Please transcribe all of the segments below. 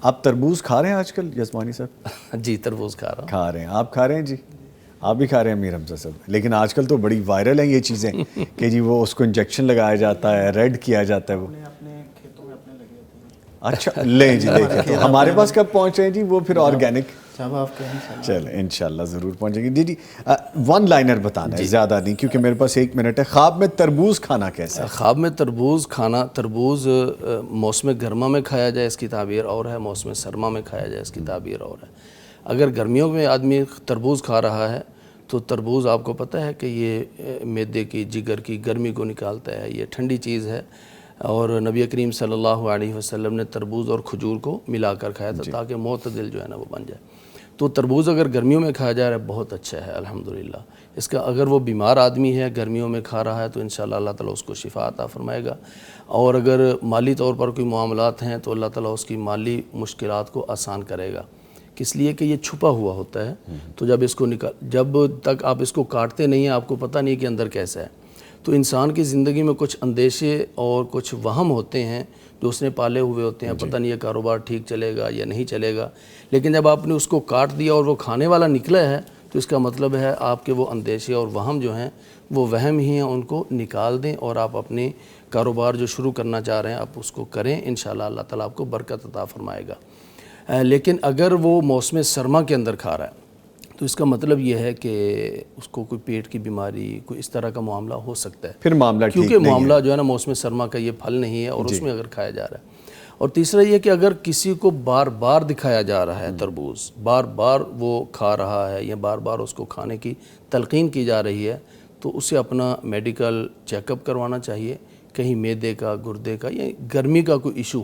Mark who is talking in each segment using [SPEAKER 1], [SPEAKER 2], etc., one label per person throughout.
[SPEAKER 1] آپ تربوز کھا رہے ہیں آج کل یزمانی صاحب؟
[SPEAKER 2] جی تربوز کھا رہا ہوں.
[SPEAKER 1] کھا رہے ہیں. آپ کھا رہے ہیں جی؟ آپ بھی کھا رہے ہیں امیر حمزہ صاحب؟ لیکن آج کل تو بڑی وائرل ہیں یہ چیزیں کہ جی وہ اس کو انجیکشن لگایا جاتا ہے, ریڈ کیا جاتا ہے. وہ
[SPEAKER 3] اپنے کھیتوں میں اپنے لگے ہوتے ہیں.
[SPEAKER 1] اچھا لیں جی, دیکھیں تو ہمارے پاس کب پہنچ رہے ہیں جی وہ پھر آرگینک؟
[SPEAKER 3] جب آپ کہیں
[SPEAKER 1] چلیں انشاءاللہ ضرور پہنچیں گے. جی جی ون لائنر بتانا ہے, زیادہ نہیں کیونکہ میرے پاس 1 منٹ ہے. خواب میں تربوز کھانا کیسا ہے؟
[SPEAKER 2] خواب میں تربوز کھانا, تربوز موسم گرما میں کھایا جائے اس کی تعبیر اور ہے, موسم سرما میں کھایا جائے اس کی تعبیر اور ہے. اگر گرمیوں میں آدمی تربوز کھا رہا ہے تو تربوز آپ کو پتہ ہے کہ یہ معدے کی, جگر کی گرمی کو نکالتا ہے, یہ ٹھنڈی چیز ہے. اور نبی کریم صلی اللہ علیہ وسلم نے تربوز اور کھجور کو ملا کر کھایا تھا تاکہ معتدل جو ہے نا وہ بن جائے. تو تربوز اگر گرمیوں میں کھایا جا رہا ہے بہت اچھا ہے الحمدللہ. اس کا اگر وہ بیمار آدمی ہے گرمیوں میں کھا رہا ہے تو انشاءاللہ اللہ تعالیٰ اس کو شفا عطا فرمائے گا. اور اگر مالی طور پر کوئی معاملات ہیں تو اللہ تعالیٰ اس کی مالی مشکلات کو آسان کرے گا. کس لیے کہ یہ چھپا ہوا ہوتا ہے, تو جب اس کو جب تک آپ اس کو کاٹتے نہیں ہیں آپ کو پتہ نہیں کہ اندر کیسا ہے. تو انسان کی زندگی میں کچھ اندیشے اور کچھ وہم ہوتے ہیں جو اس نے پالے ہوئے ہوتے ہیں, پتہ نہیں یہ کاروبار ٹھیک چلے گا یا نہیں چلے گا. لیکن جب آپ نے اس کو کاٹ دیا اور وہ کھانے والا نکلا ہے تو اس کا مطلب ہے آپ کے وہ اندیشے اور وہم جو ہیں وہ وہم ہی ہیں, ان کو نکال دیں اور آپ اپنی کاروبار جو شروع کرنا چاہ رہے ہیں آپ اس کو کریں. انشاءاللہ اللہ تعالیٰ آپ کو برکت عطا فرمائے گا. لیکن اگر وہ موسم سرما کے اندر کھا رہا ہے تو اس کا مطلب یہ ہے کہ اس کو کوئی پیٹ کی بیماری, کوئی اس طرح کا معاملہ ہو سکتا ہے,
[SPEAKER 1] پھر معاملہ ٹھیک
[SPEAKER 2] کیونکہ
[SPEAKER 1] نہیں
[SPEAKER 2] معاملہ
[SPEAKER 1] ہے.
[SPEAKER 2] جو ہے نا موسم سرما کا یہ پھل نہیں ہے اور اس میں اگر کھایا جا رہا ہے. اور تیسرا یہ کہ اگر کسی کو بار بار دکھایا جا رہا ہے تربوز, بار بار وہ کھا رہا ہے یا بار بار اس کو کھانے کی تلقین کی جا رہی ہے تو اسے اپنا میڈیکل چیک اپ کروانا چاہیے. کہیں معدے کا, گردے کا یا گرمی کا کوئی ایشو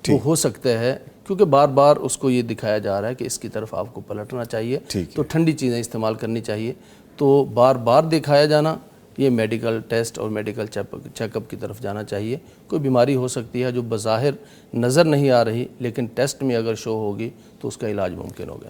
[SPEAKER 2] وہ ہو سکتا ہے, کیونکہ بار بار اس کو یہ دکھایا جا رہا ہے کہ اس کی طرف آپ کو پلٹنا چاہیے, تو ٹھنڈی چیزیں استعمال کرنی چاہیے. تو بار بار دکھایا جانا, یہ میڈیکل ٹیسٹ اور میڈیکل چیک اپ کی طرف جانا چاہیے. کوئی بیماری ہو سکتی ہے جو بظاہر نظر نہیں آ رہی لیکن ٹیسٹ میں اگر شو ہوگی تو اس کا علاج ممکن ہوگا.